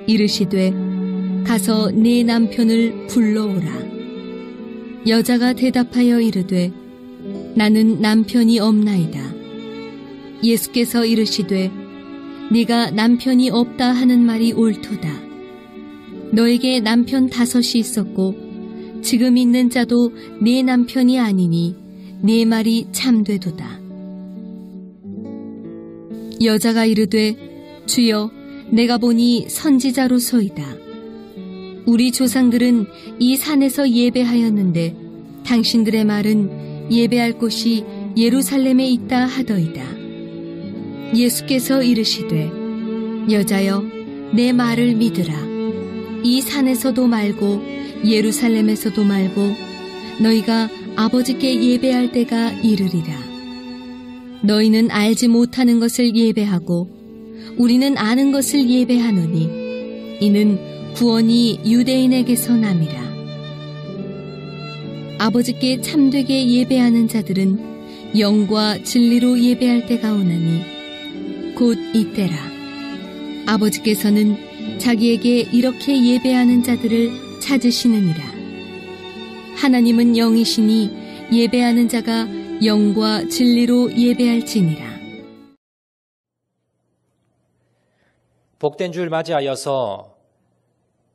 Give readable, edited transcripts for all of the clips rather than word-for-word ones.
이르시되 가서 네 남편을 불러오라. 여자가 대답하여 이르되 나는 남편이 없나이다. 예수께서 이르시되 네가 남편이 없다 하는 말이 옳도다. 너에게 남편 5이 있었고 지금 있는 자도 네 남편이 아니니 네 말이 참되도다. 여자가 이르되 주여 내가 보니 선지자로소이다. 우리 조상들은 이 산에서 예배하였는데 당신들의 말은 예배할 곳이 예루살렘에 있다 하더이다. 예수께서 이르시되 여자여 내 말을 믿으라. 이 산에서도 말고 예루살렘에서도 말고 너희가 아버지께 예배할 때가 이르리라. 너희는 알지 못하는 것을 예배하고 우리는 아는 것을 예배하노니 이는 구원이 유대인에게서 남이라. 아버지께 참되게 예배하는 자들은 영과 진리로 예배할 때가 오나니 곧 이때라. 아버지께서는 자기에게 이렇게 예배하는 자들을 찾으시느니라. 하나님은 영이시니 예배하는 자가 영과 진리로 예배할지니라. 복된 주를 맞이하여서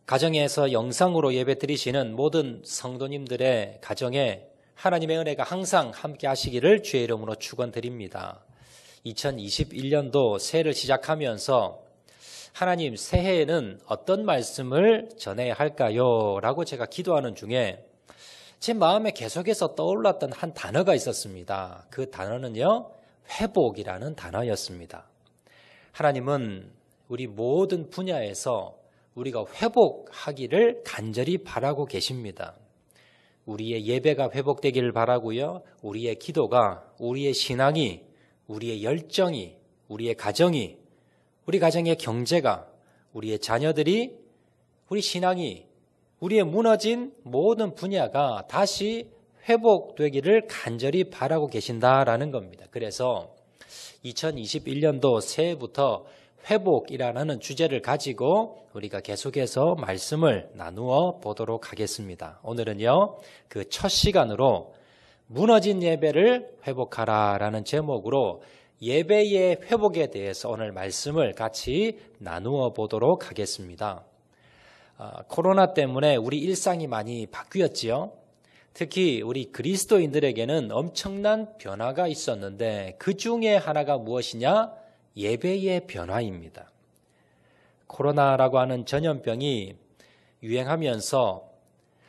가정에서 영상으로 예배드리시는 모든 성도님들의 가정에 하나님의 은혜가 항상 함께 하시기를 주의 이름으로 축원드립니다. 2021년도 새해를 시작하면서 하나님 새해에는 어떤 말씀을 전해야 할까요? 라고 제가 기도하는 중에 제 마음에 계속해서 떠올랐던 한 단어가 있었습니다. 그 단어는요, 회복이라는 단어였습니다. 하나님은 우리 모든 분야에서 우리가 회복하기를 간절히 바라고 계십니다. 우리의 예배가 회복되기를 바라고요. 우리의 기도가, 우리의 신앙이, 우리의 열정이, 우리의 가정이, 우리 가정의 경제가, 우리의 자녀들이, 우리 신앙이, 우리의 무너진 모든 분야가 다시 회복되기를 간절히 바라고 계신다라는 겁니다. 그래서 2021년도 새해부터 회복이라는 주제를 가지고 우리가 계속해서 말씀을 나누어 보도록 하겠습니다. 오늘은요, 그 첫 시간으로 무너진 예배를 회복하라라는 제목으로 예배의 회복에 대해서 오늘 말씀을 같이 나누어 보도록 하겠습니다. 코로나 때문에 우리 일상이 많이 바뀌었지요. 특히 우리 그리스도인들에게는 엄청난 변화가 있었는데 그 중에 하나가 무엇이냐? 예배의 변화입니다. 코로나라고 하는 전염병이 유행하면서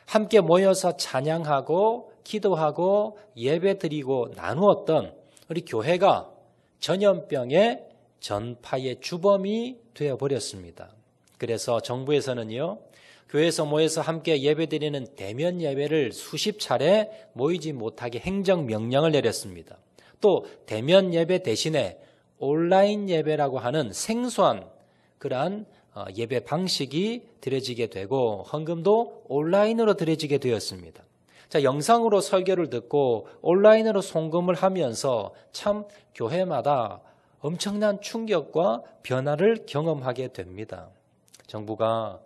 함께 모여서 찬양하고 기도하고 예배드리고 나누었던 우리 교회가 전염병의 전파의 주범이 되어버렸습니다. 그래서 정부에서는요, 교회에서 모여서 함께 예배드리는 대면 예배를 수십 차례 모이지 못하게 행정명령을 내렸습니다. 또 대면 예배 대신에 온라인 예배라고 하는 생소한 그러한 예배 방식이 드려지게 되고 헌금도 온라인으로 드려지게 되었습니다. 자, 영상으로 설교를 듣고 온라인으로 송금을 하면서 참 교회마다 엄청난 충격과 변화를 경험하게 됩니다. 정부가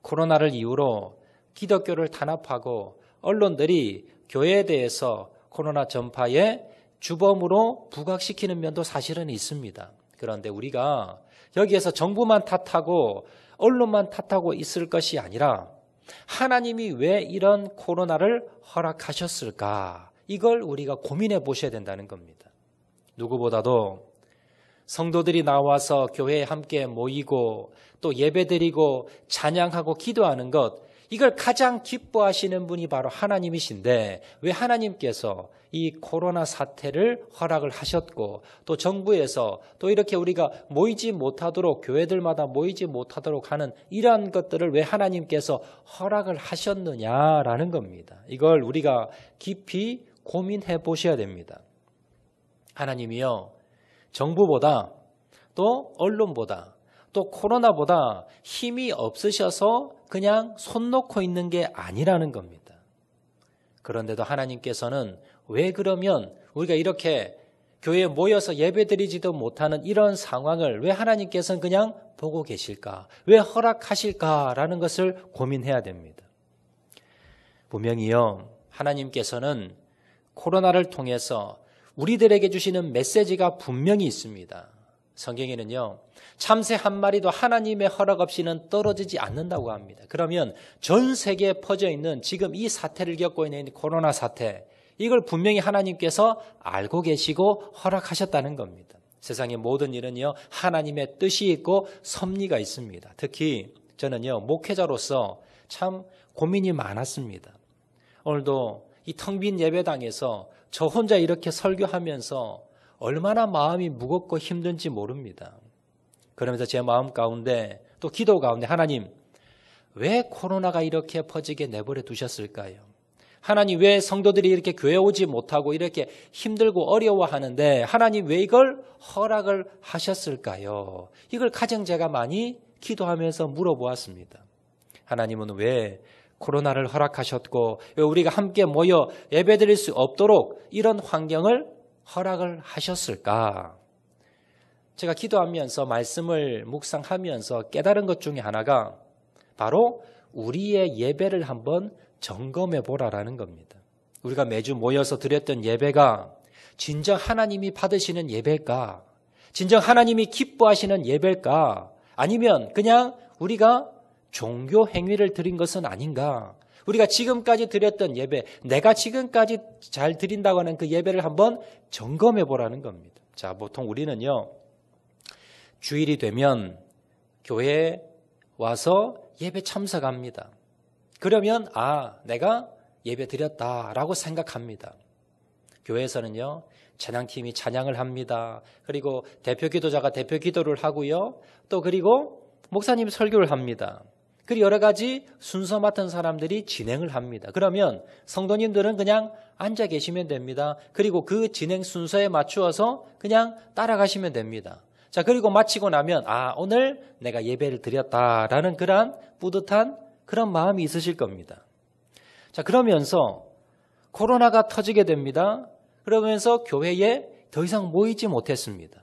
코로나를 이유로 기독교를 탄압하고 언론들이 교회에 대해서 코로나 전파에 주범으로 부각시키는 면도 사실은 있습니다. 그런데 우리가 여기에서 정부만 탓하고 언론만 탓하고 있을 것이 아니라 하나님이 왜 이런 코로나를 허락하셨을까? 이걸 우리가 고민해 보셔야 된다는 겁니다. 누구보다도 성도들이 나와서 교회에 함께 모이고 또 예배드리고 찬양하고 기도하는 것, 이걸 가장 기뻐하시는 분이 바로 하나님이신데 왜 하나님께서 이 코로나 사태를 허락을 하셨고 또 정부에서 또 이렇게 우리가 모이지 못하도록 교회들마다 모이지 못하도록 하는 이러한 것들을 왜 하나님께서 허락을 하셨느냐라는 겁니다. 이걸 우리가 깊이 고민해 보셔야 됩니다. 하나님이요, 정부보다 또 언론보다 또 코로나보다 힘이 없으셔서 그냥 손 놓고 있는 게 아니라는 겁니다. 그런데도 하나님께서는 왜 그러면 우리가 이렇게 교회에 모여서 예배드리지도 못하는 이런 상황을 왜 하나님께서는 그냥 보고 계실까? 왜 허락하실까라는 것을 고민해야 됩니다. 분명히요, 하나님께서는 코로나를 통해서 우리들에게 주시는 메시지가 분명히 있습니다. 성경에는요, 참새 한 마리도 하나님의 허락 없이는 떨어지지 않는다고 합니다. 그러면 전 세계에 퍼져 있는 지금 이 사태를 겪고 있는 코로나 사태, 이걸 분명히 하나님께서 알고 계시고 허락하셨다는 겁니다. 세상의 모든 일은요, 하나님의 뜻이 있고 섭리가 있습니다. 특히 저는요, 목회자로서 참 고민이 많았습니다. 오늘도 이 텅 빈 예배당에서 저 혼자 이렇게 설교하면서 얼마나 마음이 무겁고 힘든지 모릅니다. 그러면서 제 마음 가운데 또 기도 가운데 하나님, 왜 코로나가 이렇게 퍼지게 내버려 두셨을까요? 하나님, 왜 성도들이 이렇게 교회 오지 못하고 이렇게 힘들고 어려워하는데 하나님 왜 이걸 허락을 하셨을까요? 이걸 가정 제가 많이 기도하면서 물어보았습니다. 하나님은 왜 코로나를 허락하셨고 왜 우리가 함께 모여 예배드릴 수 없도록 이런 환경을 허락을 하셨을까? 제가 기도하면서 말씀을 묵상하면서 깨달은 것 중에 하나가 바로 우리의 예배를 한번 점검해 보라라는 겁니다. 우리가 매주 모여서 드렸던 예배가 진정 하나님이 받으시는 예배일까? 진정 하나님이 기뻐하시는 예배일까? 아니면 그냥 우리가 종교 행위를 드린 것은 아닌가? 우리가 지금까지 드렸던 예배, 내가 지금까지 잘 드린다고 하는 그 예배를 한번 점검해 보라는 겁니다. 자, 보통 우리는요, 주일이 되면 교회에 와서 예배 참석합니다. 그러면 내가 예배 드렸다라고 생각합니다. 교회에서는요, 찬양팀이 찬양을 합니다. 그리고 대표 기도자가 대표 기도를 하고요. 또 그리고 목사님이 설교를 합니다. 그리고 여러 가지 순서 맡은 사람들이 진행을 합니다. 그러면 성도님들은 그냥 앉아 계시면 됩니다. 그리고 그 진행 순서에 맞추어서 그냥 따라가시면 됩니다. 자, 그리고 마치고 나면 오늘 내가 예배를 드렸다라는 그런 뿌듯한 그런 마음이 있으실 겁니다. 자, 그러면서 코로나가 터지게 됩니다. 그러면서 교회에 더 이상 모이지 못했습니다.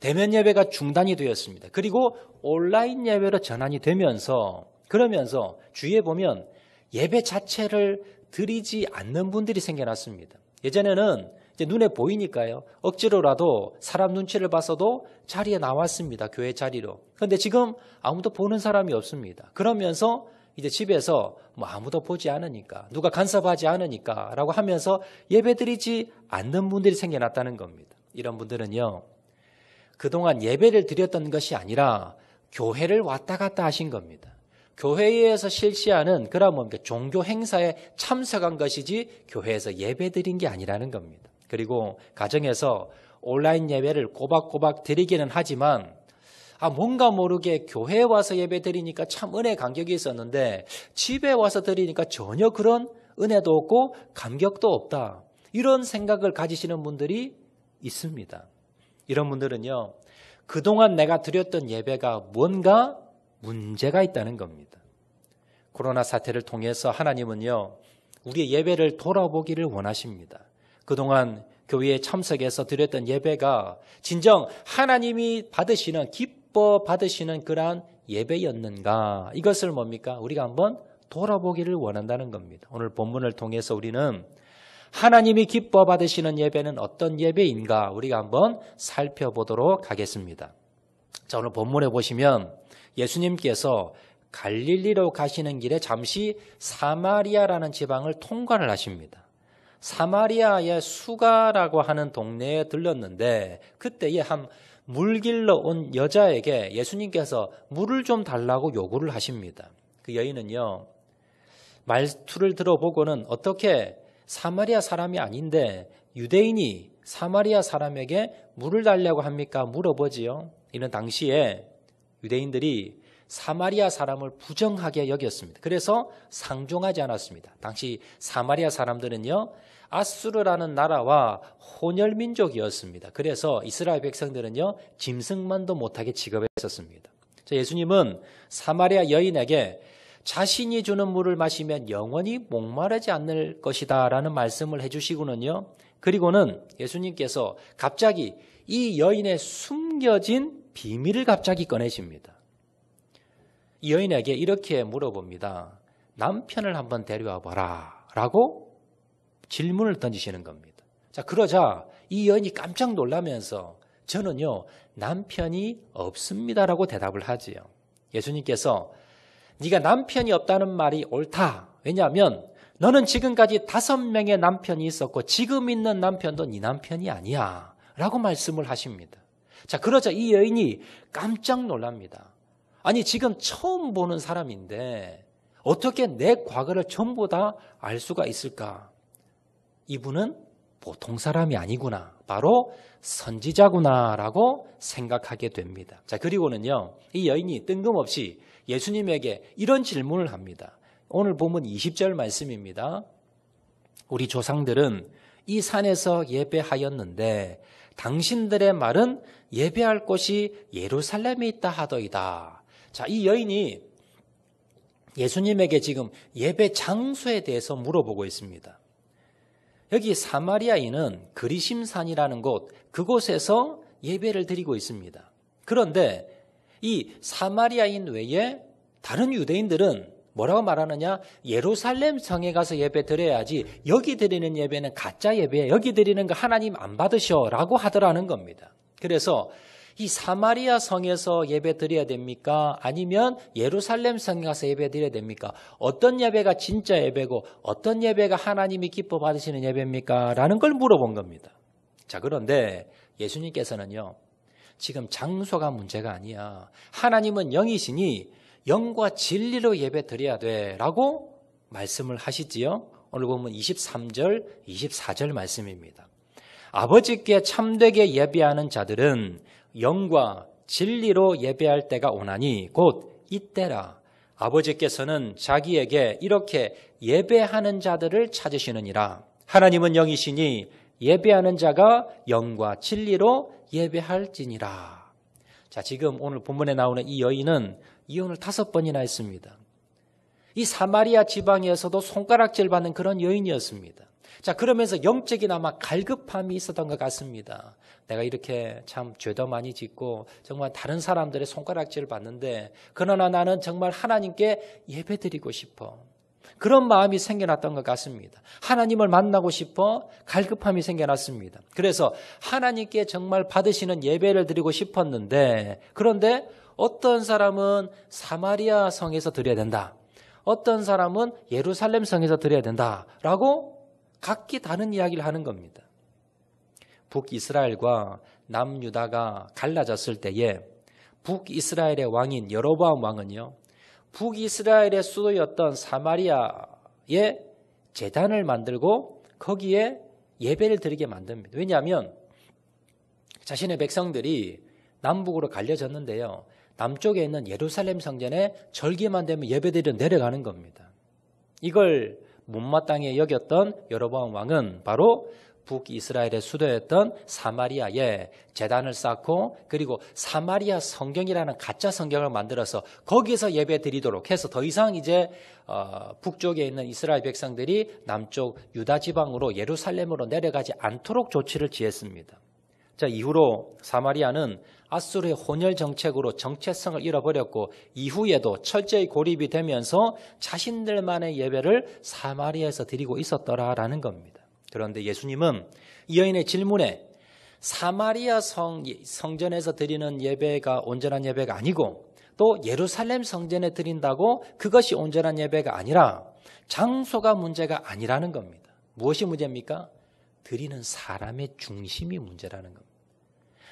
대면 예배가 중단이 되었습니다. 그리고 온라인 예배로 전환이 되면서 그러면서 주위에 보면 예배 자체를 드리지 않는 분들이 생겨났습니다. 예전에는 이제 눈에 보이니까요. 억지로라도 사람 눈치를 봐서도 자리에 나왔습니다. 교회 자리로. 그런데 지금 아무도 보는 사람이 없습니다. 그러면서 이제 집에서 아무도 보지 않으니까, 누가 간섭하지 않으니까 라고 하면서 예배드리지 않는 분들이 생겨났다는 겁니다. 이런 분들은요, 그동안 예배를 드렸던 것이 아니라 교회를 왔다 갔다 하신 겁니다. 교회에서 실시하는 그런 종교 행사에 참석한 것이지 교회에서 예배드린 게 아니라는 겁니다. 그리고 가정에서 온라인 예배를 꼬박꼬박 드리기는 하지만 뭔가 모르게 교회에 와서 예배 드리니까 참 은혜 감격이 있었는데 집에 와서 드리니까 전혀 그런 은혜도 없고 감격도 없다. 이런 생각을 가지시는 분들이 있습니다. 이런 분들은요, 그동안 내가 드렸던 예배가 뭔가 문제가 있다는 겁니다. 코로나 사태를 통해서 하나님은요, 우리의 예배를 돌아보기를 원하십니다. 그동안 교회에 참석해서 드렸던 예배가 진정 하나님이 받으시는, 기뻐 받으시는 그러한 예배였는가? 이것을 뭡니까? 우리가 한번 돌아보기를 원한다는 겁니다. 오늘 본문을 통해서 우리는 하나님이 기뻐 받으시는 예배는 어떤 예배인가? 우리가 한번 살펴보도록 하겠습니다. 자, 오늘 본문에 보시면 예수님께서 갈릴리로 가시는 길에 잠시 사마리아라는 지방을 통과를 하십니다. 사마리아의 수가라고 하는 동네에 들렀는데 그때에 한 물길로 온 여자에게 예수님께서 물을 좀 달라고 요구를 하십니다. 그 여인은요, 말투를 들어보고는 어떻게 사마리아 사람이 아닌데 유대인이 사마리아 사람에게 물을 달라고 합니까? 물어보지요. 이는 당시에 유대인들이 사마리아 사람을 부정하게 여겼습니다. 그래서 상종하지 않았습니다. 당시 사마리아 사람들은요, 아수르라는 나라와 혼혈민족이었습니다. 그래서 이스라엘 백성들은요, 짐승만도 못하게 취급했었습니다. 예수님은 사마리아 여인에게 자신이 주는 물을 마시면 영원히 목마르지 않을 것이다 라는 말씀을 해주시고는요, 그리고는 예수님께서 갑자기 이 여인의 숨겨진 비밀을 갑자기 꺼내십니다. 이 여인에게 이렇게 물어봅니다. 남편을 한번 데려와 봐라 라고 질문을 던지시는 겁니다. 자, 그러자 이 여인이 깜짝 놀라면서 저는요 남편이 없습니다라고 대답을 하지요. 예수님께서 네가 남편이 없다는 말이 옳다. 왜냐하면 너는 지금까지 5명의 남편이 있었고 지금 있는 남편도 네 남편이 아니야 라고 말씀을 하십니다. 자, 그러자 이 여인이 깜짝 놀랍니다. 아니 지금 처음 보는 사람인데 어떻게 내 과거를 전부 다 알 수가 있을까? 이분은 보통 사람이 아니구나. 바로 선지자구나라고 생각하게 됩니다. 자, 그리고는요, 이 여인이 뜬금없이 예수님에게 이런 질문을 합니다. 오늘 보면 20절 말씀입니다. 우리 조상들은 이 산에서 예배하였는데 당신들의 말은 예배할 곳이 예루살렘에 있다 하더이다. 자, 이 여인이 예수님에게 지금 예배 장소에 대해서 물어보고 있습니다. 여기 사마리아인은 그리심산이라는 곳, 그곳에서 예배를 드리고 있습니다. 그런데 이 사마리아인 외에 다른 유대인들은 뭐라고 말하느냐? 예루살렘 성에 가서 예배 드려야지 여기 드리는 예배는 가짜 예배예요. 여기 드리는 거 하나님 안 받으셔라고 하더라는 겁니다. 그래서 이 사마리아 성에서 예배 드려야 됩니까? 아니면 예루살렘 성에 가서 예배 드려야 됩니까? 어떤 예배가 진짜 예배고 어떤 예배가 하나님이 기뻐 받으시는 예배입니까? 라는 걸 물어본 겁니다. 자, 그런데 예수님께서는요, 지금 장소가 문제가 아니야. 하나님은 영이시니 영과 진리로 예배 드려야 돼 라고 말씀을 하시지요. 오늘 보면 23절, 24절 말씀입니다. 아버지께 참되게 예배하는 자들은 영과 진리로 예배할 때가 오나니 곧 이때라. 아버지께서는 자기에게 이렇게 예배하는 자들을 찾으시느니라. 하나님은 영이시니 예배하는 자가 영과 진리로 예배할지니라. 자, 지금 오늘 본문에 나오는 이 여인은 이혼을 5번이나 했습니다. 이 사마리아 지방에서도 손가락질 받는 그런 여인이었습니다. 자, 그러면서 영적인 아마 갈급함이 있었던 것 같습니다. 내가 이렇게 참 죄도 많이 짓고 정말 다른 사람들의 손가락질을 받는데 그러나 나는 정말 하나님께 예배드리고 싶어. 그런 마음이 생겨났던 것 같습니다. 하나님을 만나고 싶어 갈급함이 생겨났습니다. 그래서 하나님께 정말 받으시는 예배를 드리고 싶었는데 그런데 어떤 사람은 사마리아 성에서 드려야 된다. 어떤 사람은 예루살렘 성에서 드려야 된다라고 각기 다른 이야기를 하는 겁니다. 북이스라엘과 남유다가 갈라졌을 때에 북이스라엘의 왕인 여로보암 왕은요, 북이스라엘의 수도였던 사마리아에 제단을 만들고 거기에 예배를 드리게 만듭니다. 왜냐하면 자신의 백성들이 남북으로 갈려졌는데요, 남쪽에 있는 예루살렘 성전에 절기만 되면 예배드리러 내려가는 겁니다. 이걸 못마땅히 여겼던 여로보암 왕은 바로 북이스라엘의 수도였던 사마리아에 제단을 쌓고 그리고 사마리아 성경이라는 가짜 성경을 만들어서 거기서 예배 드리도록 해서 더 이상 이제 북쪽에 있는 이스라엘 백성들이 남쪽 유다 지방으로 예루살렘으로 내려가지 않도록 조치를 취했습니다. 자, 이후로 사마리아는 아수르의 혼혈 정책으로 정체성을 잃어버렸고 이후에도 철저히 고립이 되면서 자신들만의 예배를 사마리아에서 드리고 있었더라라는 겁니다. 그런데 예수님은 이 여인의 질문에 사마리아 성전에서 드리는 예배가 온전한 예배가 아니고 또 예루살렘 성전에 드린다고 그것이 온전한 예배가 아니라 장소가 문제가 아니라는 겁니다. 무엇이 문제입니까? 드리는 사람의 중심이 문제라는 겁니다.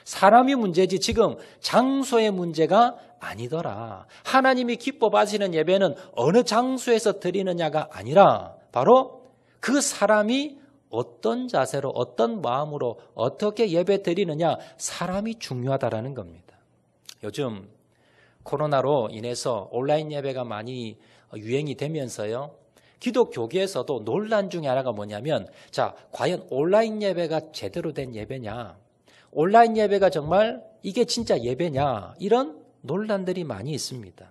사람이 문제지 지금 장소의 문제가 아니더라. 하나님이 기뻐 받으시는 예배는 어느 장소에서 드리느냐가 아니라 바로 그 사람이 어떤 자세로 어떤 마음으로 어떻게 예배 드리느냐, 사람이 중요하다라는 겁니다. 요즘 코로나로 인해서 온라인 예배가 많이 유행이 되면서요, 기독교계에서도 논란 중에 하나가 뭐냐면, 자, 과연 온라인 예배가 제대로 된 예배냐, 온라인 예배가 정말 이게 진짜 예배냐, 이런 논란들이 많이 있습니다.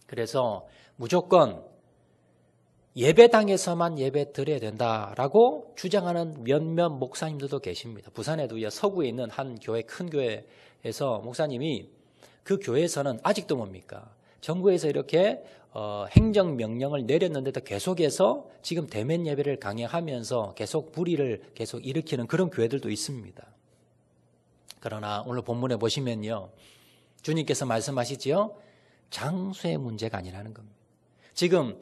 그래서 무조건 예배당에서만 예배 드려야 된다라고 주장하는 몇몇 목사님들도 계십니다. 부산에도 서구에 있는 한 교회, 큰 교회에서 목사님이 그 교회에서는 아직도 뭡니까? 정부에서 이렇게 행정명령을 내렸는데도 계속해서 지금 대면 예배를 강행하면서 계속 불의를 계속 일으키는 그런 교회들도 있습니다. 그러나 오늘 본문에 보시면요. 주님께서 말씀하시지요. 장소의 문제가 아니라는 겁니다. 지금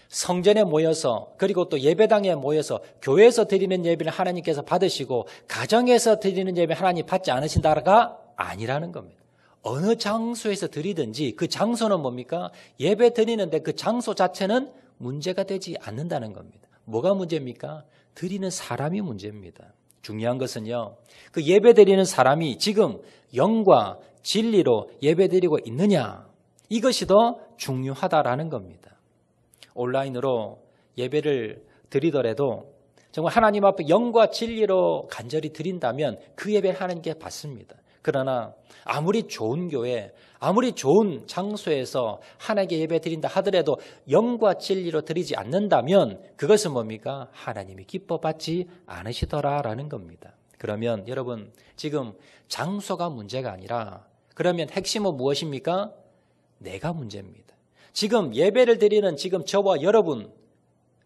성전에 모여서 그리고 또 예배당에 모여서 교회에서 드리는 예배를 하나님께서 받으시고 가정에서 드리는 예배 하나님 받지 않으신다가 아니라는 겁니다. 어느 장소에서 드리든지 그 장소는 뭡니까? 예배 드리는데 그 장소 자체는 문제가 되지 않는다는 겁니다. 뭐가 문제입니까? 드리는 사람이 문제입니다. 중요한 것은요. 그 예배 드리는 사람이 지금 영과 진리로 예배 드리고 있느냐. 이것이 더 중요하다라는 겁니다. 온라인으로 예배를 드리더라도 정말 하나님 앞에 영과 진리로 간절히 드린다면 그 예배를 하나님께 받습니다. 그러나 아무리 좋은 교회, 아무리 좋은 장소에서 하나님께 예배 드린다 하더라도 영과 진리로 드리지 않는다면 그것은 뭡니까? 하나님이 기뻐받지 않으시더라라는 겁니다. 그러면 여러분 지금 장소가 문제가 아니라 그러면 핵심은 무엇입니까? 내가 문제입니다. 지금 예배를 드리는 지금 저와 여러분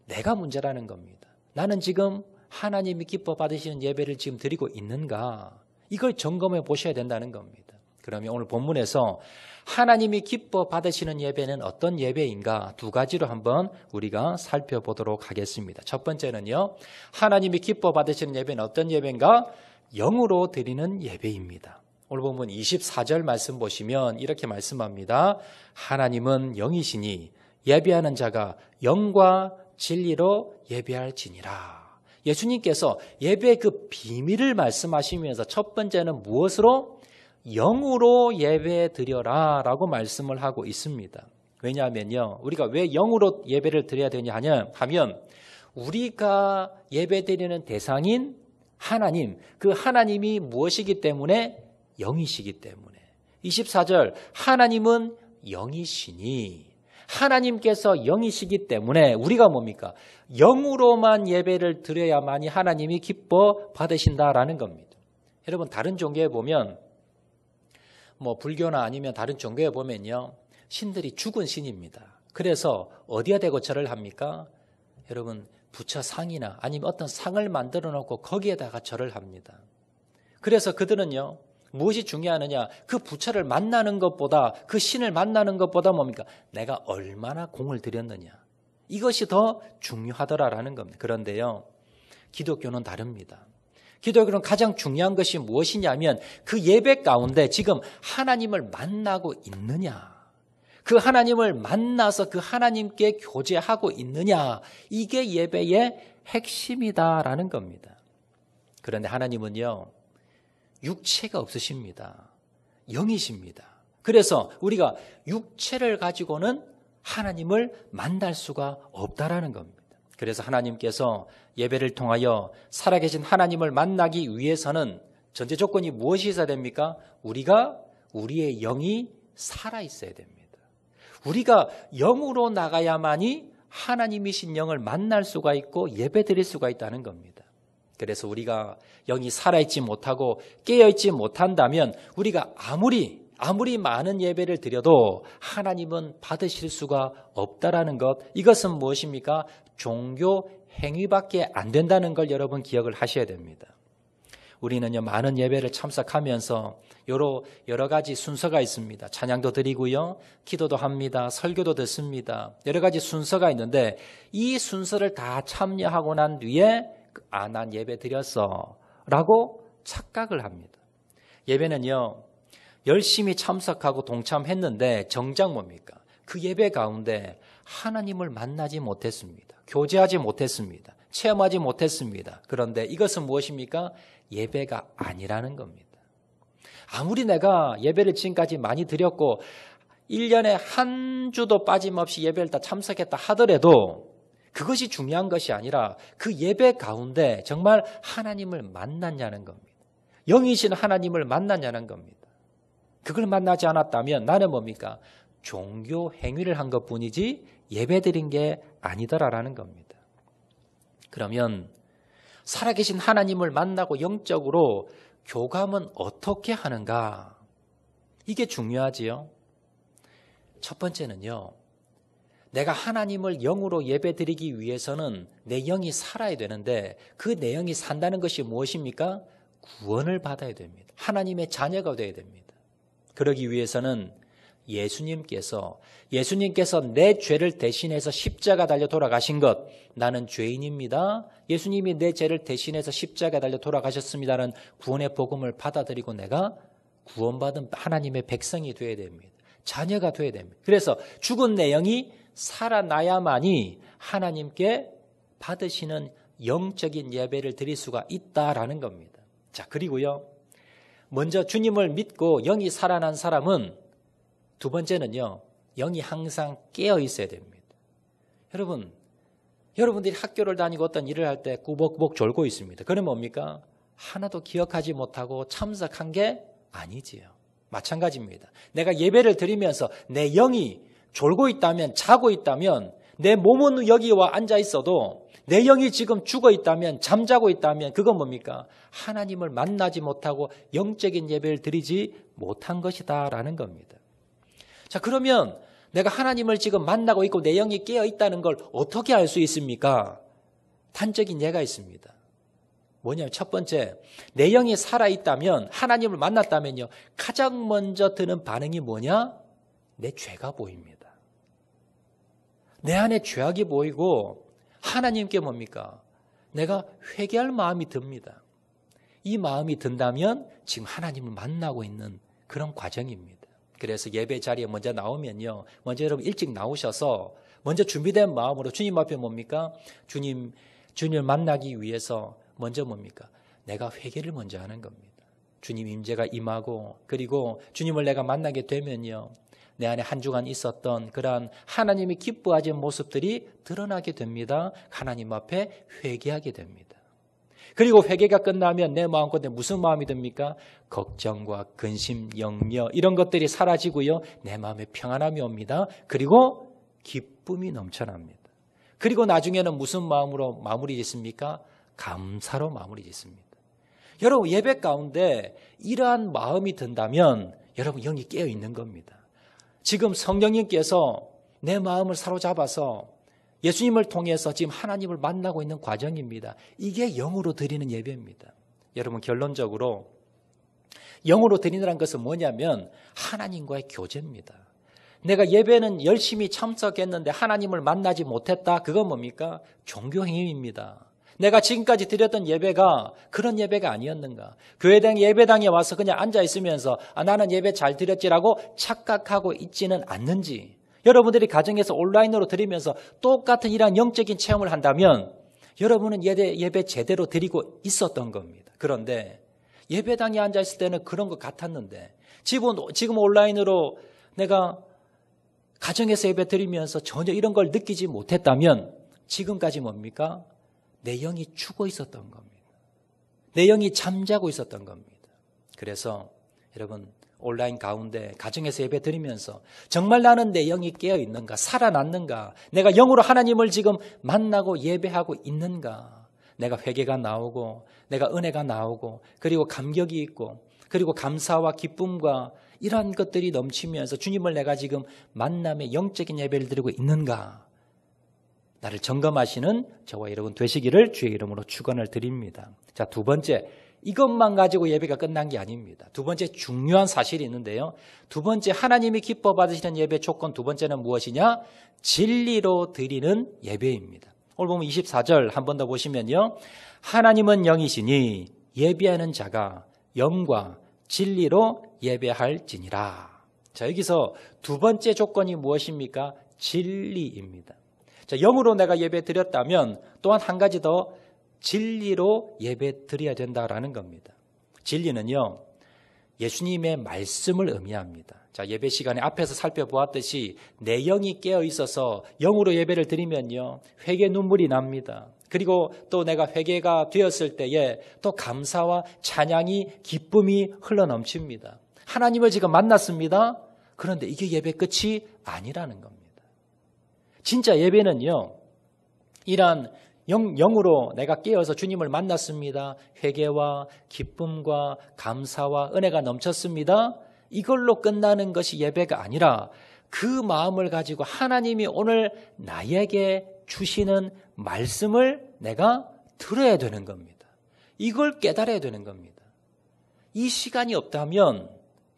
내가 문제라는 겁니다. 나는 지금 하나님이 기뻐 받으시는 예배를 지금 드리고 있는가? 이걸 점검해 보셔야 된다는 겁니다. 그러면 오늘 본문에서 하나님이 기뻐 받으시는 예배는 어떤 예배인가 두 가지로 한번 우리가 살펴보도록 하겠습니다. 첫 번째는요. 하나님이 기뻐 받으시는 예배는 어떤 예배인가? 영으로 드리는 예배입니다. 오늘 본문 24절 말씀 보시면 이렇게 말씀합니다. 하나님은 영이시니 예배하는 자가 영과 진리로 예배할지니라. 예수님께서 예배의 그 비밀을 말씀하시면서 첫 번째는 무엇으로? 영으로 예배 드려라 라고 말씀을 하고 있습니다. 왜냐하면요. 우리가 왜 영으로 예배를 드려야 되냐 하면 우리가 예배 드리는 대상인 하나님, 그 하나님이 무엇이기 때문에? 영이시기 때문에. 24절 하나님은 영이시니 하나님께서 영이시기 때문에 우리가 뭡니까? 영으로만 예배를 드려야만이 하나님이 기뻐 받으신다라는 겁니다. 여러분 다른 종교에 보면 불교나 아니면 다른 종교에 보면요. 신들이 죽은 신입니다. 그래서 어디에 대고 절을 합니까? 여러분 부처 상이나 아니면 어떤 상을 만들어 놓고 거기에다가 절을 합니다. 그래서 그들은요. 무엇이 중요하느냐? 그 부처를 만나는 것보다 그 신을 만나는 것보다 뭡니까? 내가 얼마나 공을 들였느냐. 이것이 더 중요하더라라는 겁니다. 그런데요. 기독교는 다릅니다. 기독교는 가장 중요한 것이 무엇이냐면 그 예배 가운데 지금 하나님을 만나고 있느냐. 그 하나님을 만나서 그 하나님께 교제하고 있느냐. 이게 예배의 핵심이다라는 겁니다. 그런데 하나님은요. 육체가 없으십니다. 영이십니다. 그래서 우리가 육체를 가지고는 하나님을 만날 수가 없다라는 겁니다. 그래서 하나님께서 예배를 통하여 살아계신 하나님을 만나기 위해서는 전제 조건이 무엇이 있어야 됩니까? 우리의 영이 살아있어야 됩니다. 우리가 영으로 나가야만이 하나님이신 영을 만날 수가 있고 예배 드릴 수가 있다는 겁니다. 그래서 우리가 영이 살아있지 못하고 깨어있지 못한다면 우리가 아무리 많은 예배를 드려도 하나님은 받으실 수가 없다라는 것. 이것은 무엇입니까? 종교 행위밖에 안 된다는 걸 여러분 기억을 하셔야 됩니다. 우리는요 많은 예배를 참석하면서 여러 가지 순서가 있습니다. 찬양도 드리고요. 기도도 합니다. 설교도 듣습니다. 여러 가지 순서가 있는데 이 순서를 다 참여하고 난 뒤에 난 예배 드렸어 라고 착각을 합니다. 예배는요 열심히 참석하고 동참했는데 정작 뭡니까? 그 예배 가운데 하나님을 만나지 못했습니다. 교제하지 못했습니다. 체험하지 못했습니다. 그런데 이것은 무엇입니까? 예배가 아니라는 겁니다. 아무리 내가 예배를 지금까지 많이 드렸고 1년에 한 주도 빠짐없이 예배를 다 참석했다 하더라도 그것이 중요한 것이 아니라 그 예배 가운데 정말 하나님을 만났냐는 겁니다. 영이신 하나님을 만났냐는 겁니다. 그걸 만나지 않았다면 나는 뭡니까? 종교 행위를 한 것뿐이지 예배드린 게 아니더라라는 겁니다. 그러면 살아계신 하나님을 만나고 영적으로 교감은 어떻게 하는가? 이게 중요하지요. 첫 번째는요. 내가 하나님을 영으로 예배드리기 위해서는 내 영이 살아야 되는데 그 내 영이 산다는 것이 무엇입니까? 구원을 받아야 됩니다. 하나님의 자녀가 되어야 됩니다. 그러기 위해서는 예수님께서 내 죄를 대신해서 십자가 달려 돌아가신 것, 나는 죄인입니다. 예수님이 내 죄를 대신해서 십자가 달려 돌아가셨습니다는 구원의 복음을 받아들이고 내가 구원받은 하나님의 백성이 되어야 됩니다. 자녀가 되어야 됩니다. 그래서 죽은 내 영이 살아나야만이 하나님께 받으시는 영적인 예배를 드릴 수가 있다라는 겁니다. 자, 그리고요. 먼저 주님을 믿고 영이 살아난 사람은 두 번째는요. 영이 항상 깨어 있어야 됩니다. 여러분들이 학교를 다니고 어떤 일을 할 때 꾸벅꾸벅 졸고 있습니다. 그건 뭡니까? 하나도 기억하지 못하고 참석한 게 아니지요. 마찬가지입니다. 내가 예배를 드리면서 내 영이 졸고 있다면, 자고 있다면, 내 몸은 여기 와 앉아 있어도 내 영이 지금 죽어 있다면, 잠자고 있다면 그건 뭡니까? 하나님을 만나지 못하고 영적인 예배를 드리지 못한 것이다라는 겁니다. 자, 그러면 내가 하나님을 지금 만나고 있고 내 영이 깨어 있다는 걸 어떻게 알 수 있습니까? 단적인 예가 있습니다. 뭐냐면 첫 번째, 내 영이 살아있다면, 하나님을 만났다면요, 가장 먼저 드는 반응이 뭐냐? 내 죄가 보입니다. 내 안에 죄악이 보이고 하나님께 뭡니까? 내가 회개할 마음이 듭니다. 이 마음이 든다면 지금 하나님을 만나고 있는 그런 과정입니다. 그래서 예배 자리에 먼저 나오면요, 먼저 여러분 일찍 나오셔서 먼저 준비된 마음으로 주님 앞에 뭡니까? 주님을 만나기 위해서 먼저 뭡니까? 내가 회개를 먼저 하는 겁니다. 주님 임재가 임하고, 그리고 주님을 내가 만나게 되면요, 내 안에 한 주간 있었던 그러한 하나님이 기뻐하는 모습들이 드러나게 됩니다. 하나님 앞에 회개하게 됩니다. 그리고 회개가 끝나면 내 마음가운데 무슨 마음이 듭니까? 걱정과 근심, 염려 이런 것들이 사라지고요, 내 마음에 평안함이 옵니다. 그리고 기쁨이 넘쳐납니다. 그리고 나중에는 무슨 마음으로 마무리 짓습니까? 감사로 마무리 짓습니다. 여러분, 예배 가운데 이러한 마음이 든다면 여러분 영이 깨어 있는 겁니다. 지금 성령님께서 내 마음을 사로잡아서 예수님을 통해서 지금 하나님을 만나고 있는 과정입니다. 이게 영으로 드리는 예배입니다. 여러분, 결론적으로 영으로 드리는 것은 뭐냐면 하나님과의 교제입니다. 내가 예배는 열심히 참석했는데 하나님을 만나지 못했다. 그건 뭡니까? 종교행위입니다. 내가 지금까지 드렸던 예배가 그런 예배가 아니었는가? 교회당 예배당에 와서 그냥 앉아 있으면서 나는 예배 잘 드렸지라고 착각하고 있지는 않는지, 여러분들이 가정에서 온라인으로 드리면서 똑같은 이러한 영적인 체험을 한다면 여러분은 예배 제대로 드리고 있었던 겁니다. 그런데 예배당에 앉아 있을 때는 그런 것 같았는데 지금 온라인으로 내가 가정에서 예배 드리면서 전혀 이런 걸 느끼지 못했다면 지금까지 뭡니까? 내 영이 죽어 있었던 겁니다. 내 영이 잠자고 있었던 겁니다. 그래서 여러분, 온라인 가운데 가정에서 예배 드리면서 정말 나는 내 영이 깨어 있는가? 살아났는가? 내가 영으로 하나님을 지금 만나고 예배하고 있는가? 내가 회개가 나오고 내가 은혜가 나오고 그리고 감격이 있고 그리고 감사와 기쁨과 이러한 것들이 넘치면서 주님을 내가 지금 만남의 영적인 예배를 드리고 있는가? 나를 점검하시는 저와 여러분 되시기를 주의 이름으로 축원을 드립니다. 자, 두 번째, 이것만 가지고 예배가 끝난 게 아닙니다. 두 번째 중요한 사실이 있는데요. 두 번째, 하나님이 기뻐 받으시는 예배 조건 두 번째는 무엇이냐? 진리로 드리는 예배입니다. 오늘 보면 24절 한 번 더 보시면요. 하나님은 영이시니 예배하는 자가 영과 진리로 예배할지니라. 자, 여기서 두 번째 조건이 무엇입니까? 진리입니다. 자, 영으로 내가 예배 드렸다면 또한 한 가지 더 진리로 예배 드려야 된다라는 겁니다. 진리는요, 예수님의 말씀을 의미합니다. 자, 예배 시간에 앞에서 살펴보았듯이 내 영이 깨어 있어서 영으로 예배를 드리면요, 회개 눈물이 납니다. 그리고 또 내가 회개가 되었을 때에 또 감사와 찬양이, 기쁨이 흘러넘칩니다. 하나님을 지금 만났습니다. 그런데 이게 예배 끝이 아니라는 겁니다. 진짜 예배는요, 이러한 영으로 내가 깨어서 주님을 만났습니다. 회개와 기쁨과 감사와 은혜가 넘쳤습니다. 이걸로 끝나는 것이 예배가 아니라 그 마음을 가지고 하나님이 오늘 나에게 주시는 말씀을 내가 들어야 되는 겁니다. 이걸 깨달아야 되는 겁니다. 이 시간이 없다면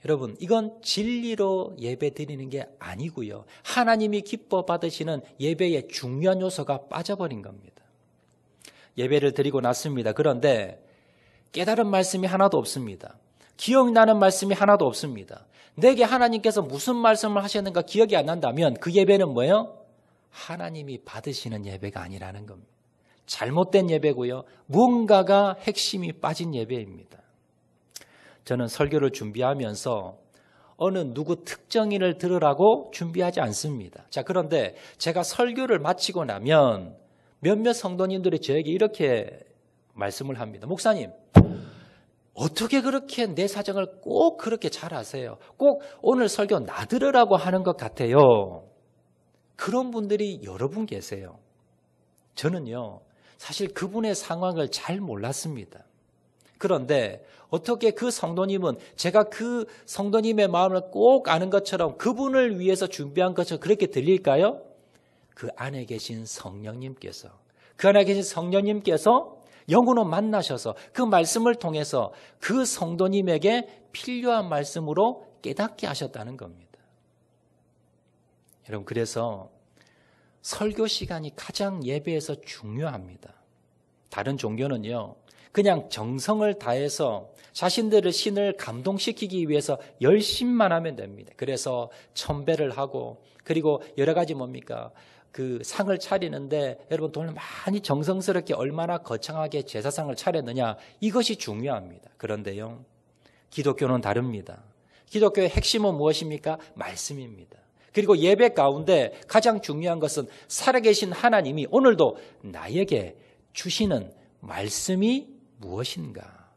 여러분, 이건 진리로 예배 드리는 게 아니고요. 하나님이 기뻐 받으시는 예배의 중요한 요소가 빠져버린 겁니다. 예배를 드리고 났습니다. 그런데 깨달은 말씀이 하나도 없습니다. 기억나는 말씀이 하나도 없습니다. 내게 하나님께서 무슨 말씀을 하셨는가 기억이 안 난다면 그 예배는 뭐예요? 하나님이 받으시는 예배가 아니라는 겁니다. 잘못된 예배고요. 무언가가 핵심이 빠진 예배입니다. 저는 설교를 준비하면서 어느 누구 특정인을 들으라고 준비하지 않습니다. 자, 그런데 제가 설교를 마치고 나면 몇몇 성도님들이 저에게 이렇게 말씀을 합니다. 목사님, 어떻게 그렇게 내 사정을 꼭 그렇게 잘 아세요? 꼭 오늘 설교 나 들으라고 하는 것 같아요. 그런 분들이 여러 분 계세요. 저는요, 사실 그분의 상황을 잘 몰랐습니다. 그런데 어떻게 그 성도님은 제가 그 성도님의 마음을 꼭 아는 것처럼 그분을 위해서 준비한 것처럼 그렇게 들릴까요? 그 안에 계신 성령님께서 영으로 만나셔서 그 말씀을 통해서 그 성도님에게 필요한 말씀으로 깨닫게 하셨다는 겁니다. 여러분, 그래서 설교 시간이 가장 예배에서 중요합니다. 다른 종교는요, 그냥 정성을 다해서 자신들의 신을 감동시키기 위해서 열심만 하면 됩니다. 그래서 천배를 하고, 그리고 여러 가지 그 상을 차리는데 여러분 돈을 많이 정성스럽게 얼마나 거창하게 제사상을 차렸느냐, 이것이 중요합니다. 그런데요, 기독교는 다릅니다. 기독교의 핵심은 무엇입니까? 말씀입니다. 그리고 예배 가운데 가장 중요한 것은 살아계신 하나님이 오늘도 나에게 주시는 말씀이 무엇인가?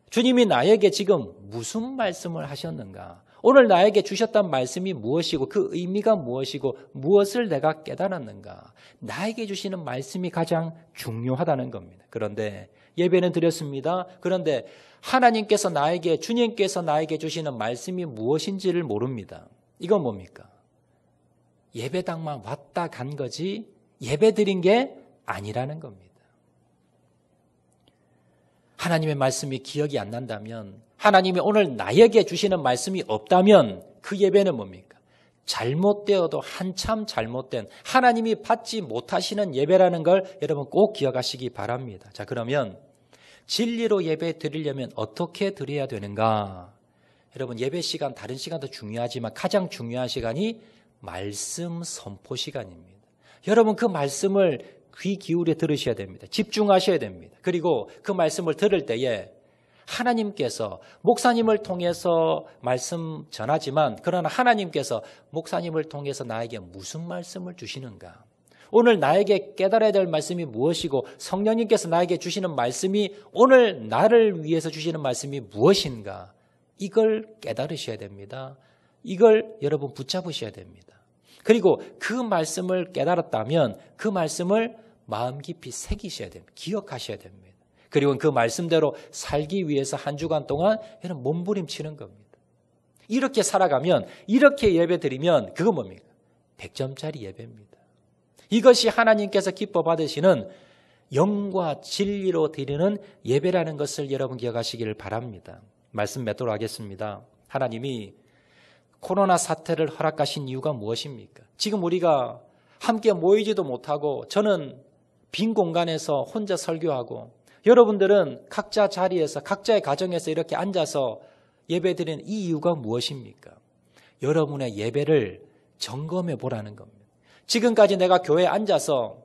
주님이 나에게 지금 무슨 말씀을 하셨는가? 오늘 나에게 주셨던 말씀이 무엇이고 그 의미가 무엇이고 무엇을 내가 깨달았는가? 나에게 주시는 말씀이 가장 중요하다는 겁니다. 그런데 예배는 드렸습니다. 그런데 하나님께서 주님께서 나에게 주시는 말씀이 무엇인지를 모릅니다. 이건 뭡니까? 예배당만 왔다 간 거지 예배 드린 게 아니라는 겁니다. 하나님의 말씀이 기억이 안 난다면, 하나님이 오늘 나에게 주시는 말씀이 없다면 그 예배는 뭡니까? 잘못되어도 한참 잘못된, 하나님이 받지 못하시는 예배라는 걸 여러분 꼭 기억하시기 바랍니다. 자, 그러면 진리로 예배 드리려면 어떻게 드려야 되는가? 여러분, 예배 시간 다른 시간도 중요하지만 가장 중요한 시간이 말씀 선포 시간입니다. 여러분, 그 말씀을 귀 기울여 들으셔야 됩니다. 집중하셔야 됩니다. 그리고 그 말씀을 들을 때에 하나님께서 목사님을 통해서 말씀 전하지만, 그러나 하나님께서 목사님을 통해서 나에게 무슨 말씀을 주시는가? 오늘 나에게 깨달아야 될 말씀이 무엇이고 성령님께서 나에게 주시는 말씀이 오늘 나를 위해서 주시는 말씀이 무엇인가? 이걸 깨달으셔야 됩니다. 이걸 여러분 붙잡으셔야 됩니다. 그리고 그 말씀을 깨달았다면 그 말씀을 마음 깊이 새기셔야 됩니다. 기억하셔야 됩니다. 그리고 그 말씀대로 살기 위해서 한 주간 동안 여러분 몸부림치는 겁니다. 이렇게 살아가면, 이렇게 예배드리면 그건 뭡니까? 100점짜리 예배입니다. 이것이 하나님께서 기뻐 받으시는 영과 진리로 드리는 예배라는 것을 여러분 기억하시기를 바랍니다. 말씀 맺도록 하겠습니다. 하나님이 코로나 사태를 허락하신 이유가 무엇입니까? 지금 우리가 함께 모이지도 못하고, 저는 빈 공간에서 혼자 설교하고, 여러분들은 각자 자리에서 각자의 가정에서 이렇게 앉아서 예배드리는 이 이유가 무엇입니까? 여러분의 예배를 점검해 보라는 겁니다. 지금까지 내가 교회에 앉아서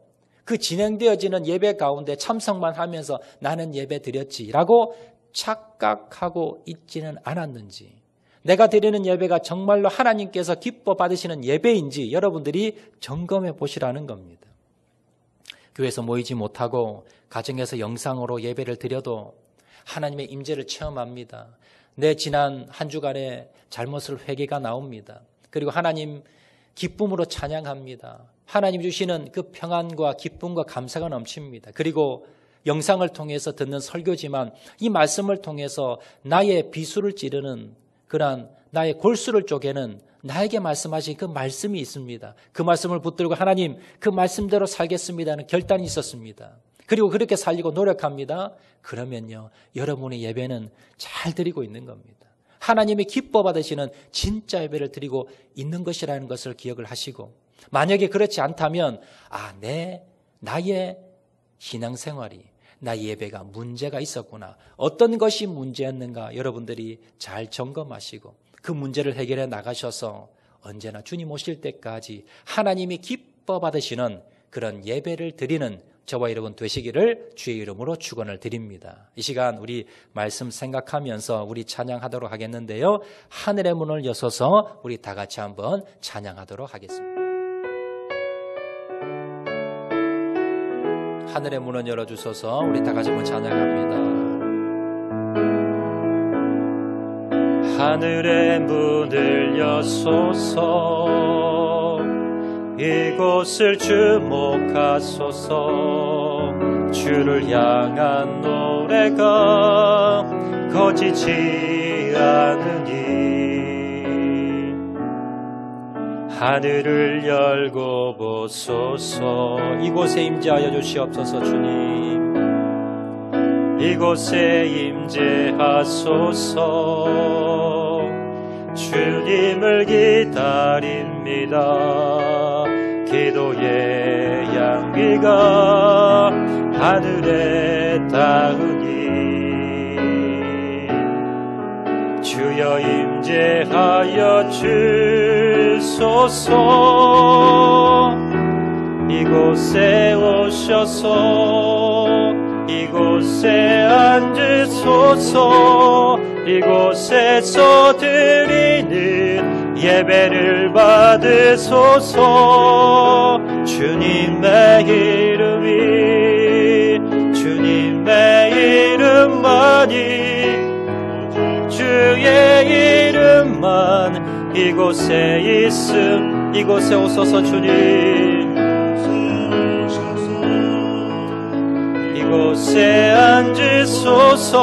그 진행되어지는 예배 가운데 참석만 하면서 나는 예배 드렸지라고 착각하고 있지는 않았는지, 내가 드리는 예배가 정말로 하나님께서 기뻐 받으시는 예배인지 여러분들이 점검해 보시라는 겁니다. 교회에서 모이지 못하고 가정에서 영상으로 예배를 드려도 하나님의 임재를 체험합니다. 내 지난 한 주간의 잘못을 회개가 나옵니다. 그리고 하나님 기쁨으로 찬양합니다. 하나님 주시는 그 평안과 기쁨과 감사가 넘칩니다. 그리고 영상을 통해서 듣는 설교지만 이 말씀을 통해서 나의 비수를 찌르는 그러한 나의 골수를 쪼개는 나에게 말씀하신 그 말씀이 있습니다. 그 말씀을 붙들고 하나님 그 말씀대로 살겠습니다는 결단이 있었습니다. 그리고 그렇게 살리고 노력합니다. 그러면요 여러분의 예배는 잘 드리고 있는 겁니다. 하나님이 기뻐 받으시는 진짜 예배를 드리고 있는 것이라는 것을 기억을 하시고 만약에 그렇지 않다면 나의 신앙생활이 나의 예배가 문제가 있었구나. 어떤 것이 문제였는가 여러분들이 잘 점검하시고 그 문제를 해결해 나가셔서 언제나 주님 오실 때까지 하나님이 기뻐 받으시는 그런 예배를 드리는 저와 여러분 되시기를 주의 이름으로 축원을 드립니다. 이 시간 우리 말씀 생각하면서 우리 찬양하도록 하겠는데요. 하늘의 문을 여서서 우리 다 같이 한번 찬양하도록 하겠습니다. 하늘의 문을 열어주셔서 우리 다 같이 한번 찬양합니다. 하늘의 문을 여소서 이곳을 주목하소서 주를 향한 노래가 거지지 않으니 하늘을 열고 보소서 이곳에 임재하여 주시옵소서 주님 이곳에 임재하소서 주님을 기다립니다. 기도의 향기가 하늘에 닿으니 주여 임재하여 주소서 이곳에 오셔서 이곳에 앉으소서 이곳에서 드리는 예배를 받으소서 주님의 이름만이 주의 이름만 이곳에 있음 이곳에 오소서 주님 이곳에 앉으소서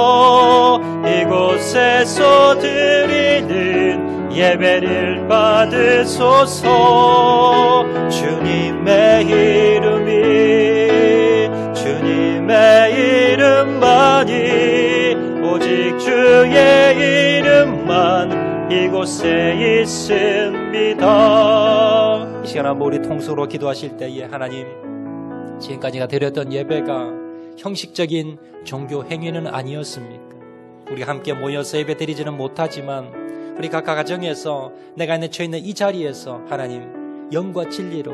이곳에서 드리는 예배를 받으소서 주님의 이름만이 오직 주의 이름만 이곳에 있습니다. 이 시간 한번 우리 통속으로 기도하실 때에 하나님 지금까지가 드렸던 예배가 형식적인 종교 행위는 아니었습니까? 우리 함께 모여서 예배 드리지는 못하지만 우리 각각 가정에서 내가 처해 있는 이 자리에서 하나님 영과 진리로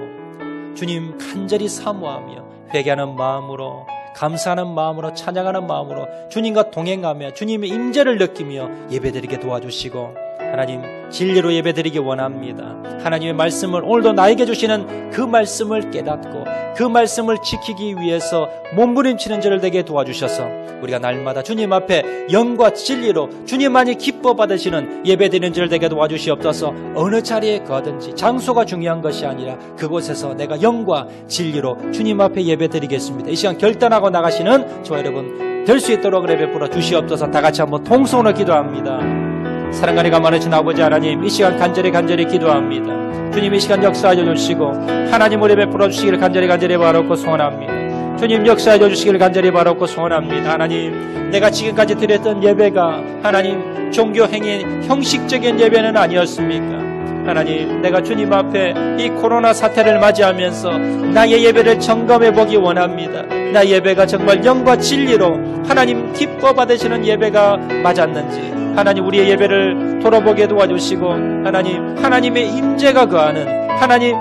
주님 간절히 사모하며 회개하는 마음으로 감사하는 마음으로 찬양하는 마음으로 주님과 동행하며 주님의 임재를 느끼며 예배드리게 도와주시고 하나님 진리로 예배드리기 원합니다. 하나님의 말씀을 오늘도 나에게 주시는 그 말씀을 깨닫고 그 말씀을 지키기 위해서 몸부림치는 저를 되게 도와주셔서 우리가 날마다 주님 앞에 영과 진리로 주님만이 기뻐 받으시는 예배드리는 저를 되게 도와주시옵소서. 어느 자리에 가든지 장소가 중요한 것이 아니라 그곳에서 내가 영과 진리로 주님 앞에 예배드리겠습니다. 이 시간 결단하고 나가시는 저와 여러분 될 수 있도록 은혜 베풀어 주시옵소서. 다 같이 한번 통성으로 기도합니다. 사랑하리가 많으신 아버지 하나님 이 시간 간절히 기도합니다. 주님 이 시간 역사하여 주시고 하나님 우리 베풀어 주시기를 간절히 바라옵고 소원합니다. 주님 역사하여 주시기를 간절히 바라옵고 소원합니다. 하나님 내가 지금까지 드렸던 예배가 하나님 종교행위 형식적인 예배는 아니었습니까? 하나님 내가 주님 앞에 이 코로나 사태를 맞이하면서 나의 예배를 점검해 보기 원합니다. 나의 예배가 정말 영과 진리로 하나님 기뻐 받으시는 예배가 맞았는지 하나님 우리의 예배를 돌아보게 도와주시고 하나님의 임재가 거하는 하나님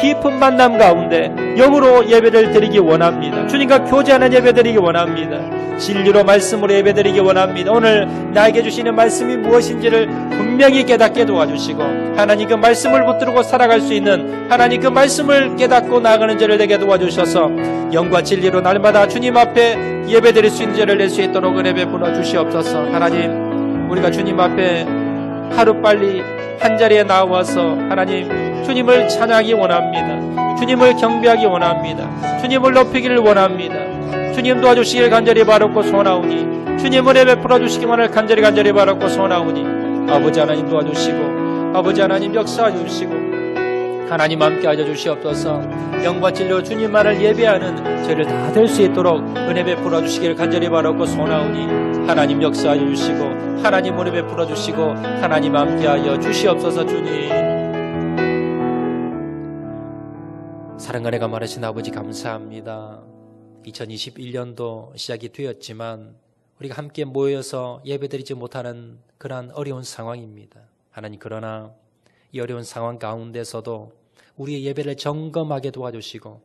깊은 만남 가운데 영으로 예배를 드리기 원합니다. 주님과 교제하는 예배 드리기 원합니다. 진리로 말씀으로 예배 드리기 원합니다. 오늘 나에게 주시는 말씀이 무엇인지를 분명히 깨닫게 도와주시고 하나님 그 말씀을 붙들고 살아갈 수 있는 하나님 그 말씀을 깨닫고 나아가는 저를 되게 도와주셔서 영과 진리로 날마다 주님 앞에 예배 드릴 수 있는 저를 낼 수 있도록 은혜 베풀어 주시옵소서. 하나님 우리가 주님 앞에 하루빨리 한자리에 나와서 하나님 주님을 찬양하기 원합니다. 주님을 경배하기 원합니다. 주님을 높이기를 원합니다. 주님 도와주시길 간절히 바라고 소원하오니 주님 은혜 베풀어 주시기만을 간절히 바라고 소원하오니 아버지 하나님 도와주시고 아버지 하나님 역사해 주시고 하나님 함께 하여 주시옵소서. 영과 진리로 주님만을 예배하는 저희를 다 될 수 있도록 은혜 베풀어 주시기를 간절히 바라고 소원하오니 하나님 역사하여 주시고 하나님 은혜 베풀어 주시고 하나님 함께 하여 주시옵소서. 주님 사랑과 은혜가 많으신 아버지 감사합니다. 2021년도 시작이 되었지만 우리가 함께 모여서 예배드리지 못하는 그러한 어려운 상황입니다. 하나님 그러나 이 어려운 상황 가운데서도 우리의 예배를 점검하게 도와주시고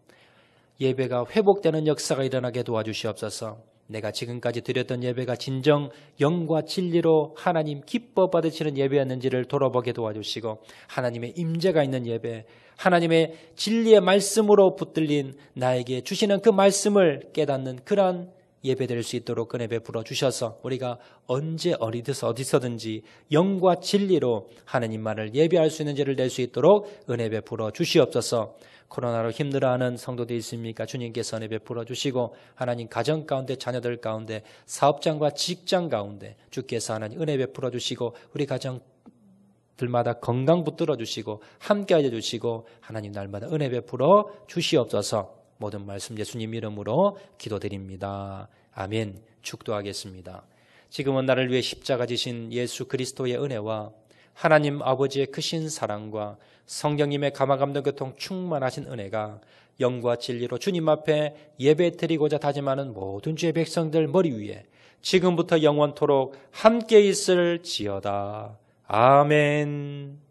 예배가 회복되는 역사가 일어나게 도와주시옵소서. 내가 지금까지 드렸던 예배가 진정 영과 진리로 하나님 기뻐 받으시는 예배였는지를 돌아보게 도와주시고 하나님의 임재가 있는 예배, 하나님의 진리의 말씀으로 붙들린 나에게 주시는 그 말씀을 깨닫는 그러한 예배드릴 수 있도록 은혜 베풀어 주셔서 우리가 언제 어디서든지 영과 진리로 하나님만을 예배할 수 있는 죄를 낼 수 있도록 은혜 베풀어 주시옵소서. 코로나로 힘들어하는 성도들 있습니까? 주님께서 은혜 베풀어 주시고 하나님 가정 가운데 자녀들 가운데 사업장과 직장 가운데 주께서 하나님 은혜 베풀어 주시고 우리 가정들마다 건강 붙들어 주시고 함께 하여 주시고 하나님 날마다 은혜 베풀어 주시옵소서. 모든 말씀 예수님 이름으로 기도드립니다. 아멘. 축도하겠습니다. 지금은 나를 위해 십자가 지신 예수 그리스도의 은혜와 하나님 아버지의 크신 사랑과 성령님의 감화감동 교통 충만하신 은혜가 영과 진리로 주님 앞에 예배드리고자 다짐하는 모든 주의 백성들 머리 위에 지금부터 영원토록 함께 있을지어다. 아멘.